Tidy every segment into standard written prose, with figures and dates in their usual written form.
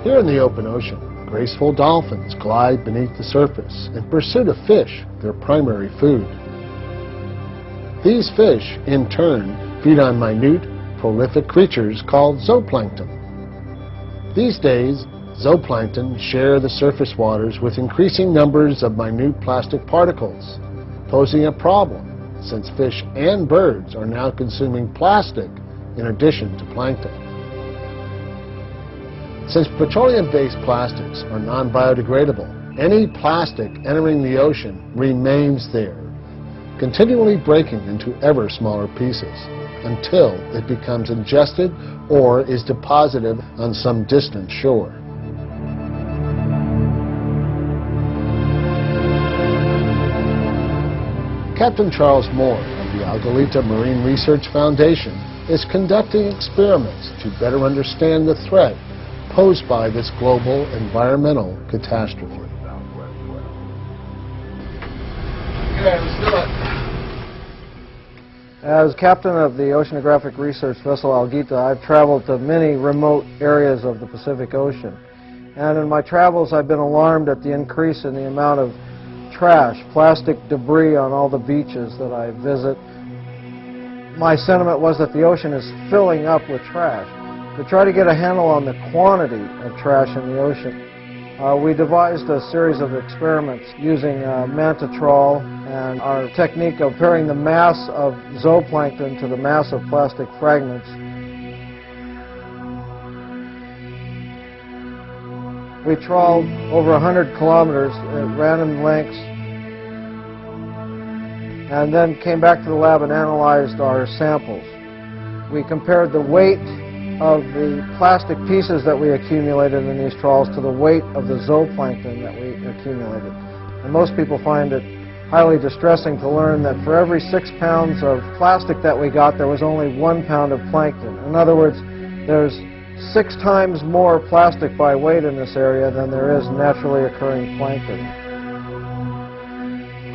Here in the open ocean, graceful dolphins glide beneath the surface in pursuit of fish, their primary food. These fish, in turn, feed on minute, prolific creatures called zooplankton. These days, zooplankton share the surface waters with increasing numbers of minute plastic particles, posing a problem since fish and birds are now consuming plastic in addition to plankton. Since petroleum-based plastics are non-biodegradable, any plastic entering the ocean remains there, continually breaking into ever smaller pieces until it becomes ingested or is deposited on some distant shore. Captain Charles Moore of the Algalita Marine Research Foundation is conducting experiments to better understand the threat posed by this global environmental catastrophe. Okay, let's do it. As captain of the oceanographic research vessel Algalita, I've traveled to many remote areas of the Pacific Ocean. And in my travels, I've been alarmed at the increase in the amount of trash, plastic debris on all the beaches that I visit. My sentiment was that the ocean is filling up with trash. To try to get a handle on the quantity of trash in the ocean, we devised a series of experiments using manta trawl and our technique of comparing the mass of zooplankton to the mass of plastic fragments. We trawled over 100 kilometers at random lengths and then came back to the lab and analyzed our samples. We compared the weight of the plastic pieces that we accumulated in these trawls to the weight of the zooplankton that we accumulated. And most people find it highly distressing to learn that for every 6 pounds of plastic that we got, there was only 1 pound of plankton. In other words, there's 6 times more plastic by weight in this area than there is naturally occurring plankton.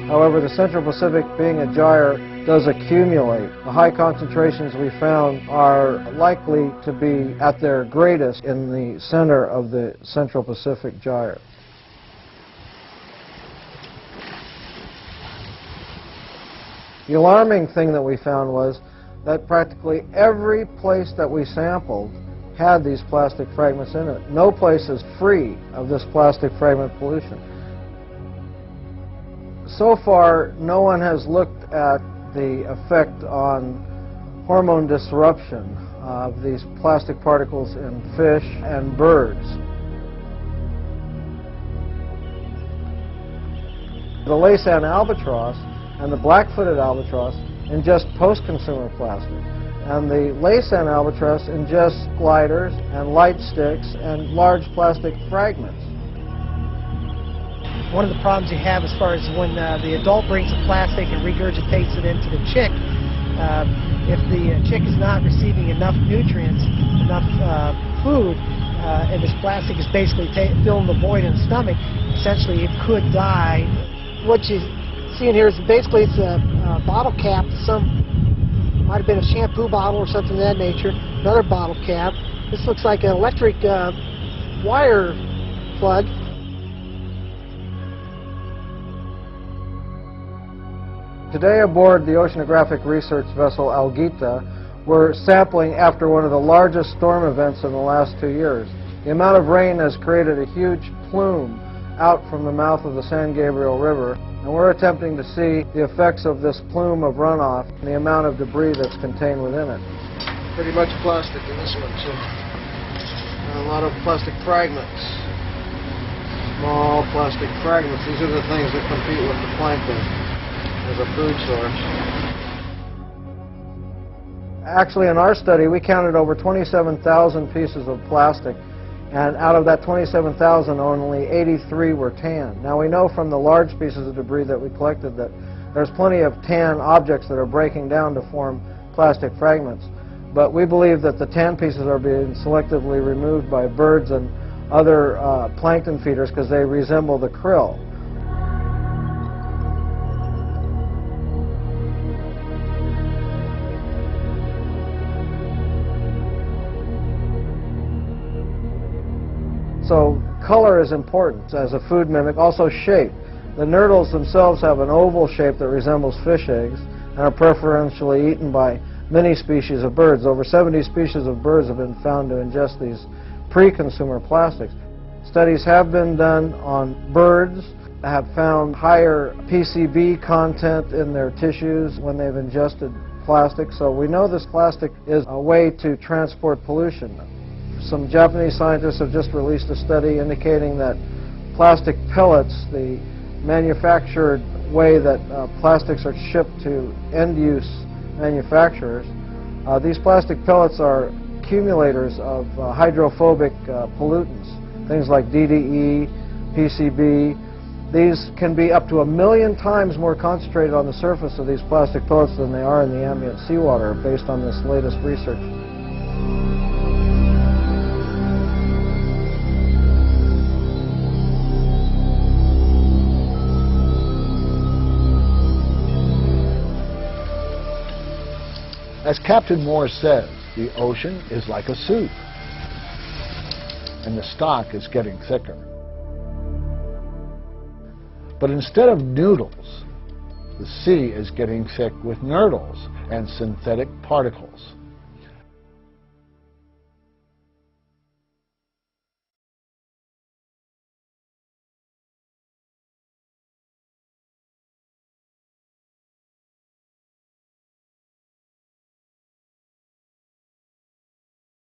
However, the Central Pacific, being a gyre, does accumulate. The high concentrations we found are likely to be at their greatest in the center of the Central Pacific gyre. The alarming thing that we found was that practically every place that we sampled had these plastic fragments in it. No place is free of this plastic fragment pollution. So far, no one has looked at the effect on hormone disruption of these plastic particles in fish and birds. The Laysan albatross and the black-footed albatross ingest post-consumer plastic, and the Laysan albatross ingests gliders and light sticks and large plastic fragments. One of the problems you have as far as when the adult brings the plastic and regurgitates it into the chick, if the chick is not receiving enough nutrients, enough food, and this plastic is basically filling the void in the stomach, essentially it could die. What you see in here is basically it's a bottle cap, might have been a shampoo bottle or something of that nature, another bottle cap. This looks like an electric wire plug. Today aboard the oceanographic research vessel Algalita, we're sampling after one of the largest storm events in the last 2 years. The amount of rain has created a huge plume out from the mouth of the San Gabriel River, and we're attempting to see the effects of this plume of runoff and the amount of debris that's contained within it. Pretty much plastic in this one, too. And a lot of plastic fragments. Small plastic fragments. These are the things that compete with the plankton as a food source. Actually, in our study, we counted over 27,000 pieces of plastic, and out of that 27,000, only 83 were tan. Now, we know from the large pieces of debris that we collected that there's plenty of tan objects that are breaking down to form plastic fragments, but we believe that the tan pieces are being selectively removed by birds and other plankton feeders because they resemble the krill. So color is important as a food mimic. Also shape. The nurdles themselves have an oval shape that resembles fish eggs and are preferentially eaten by many species of birds. Over 70 species of birds have been found to ingest these pre-consumer plastics. Studies have been done on birds, have found higher PCB content in their tissues when they've ingested plastic. So we know this plastic is a way to transport pollution. Some Japanese scientists have just released a study indicating that plastic pellets, the manufactured way that plastics are shipped to end-use manufacturers, these plastic pellets are accumulators of hydrophobic pollutants, things like DDE, PCB. These can be up to 1 million times more concentrated on the surface of these plastic pellets than they are in the ambient seawater, based on this latest research. As Captain Moore says, the ocean is like a soup, and the stock is getting thicker. But instead of noodles, the sea is getting thick with nurdles and synthetic particles.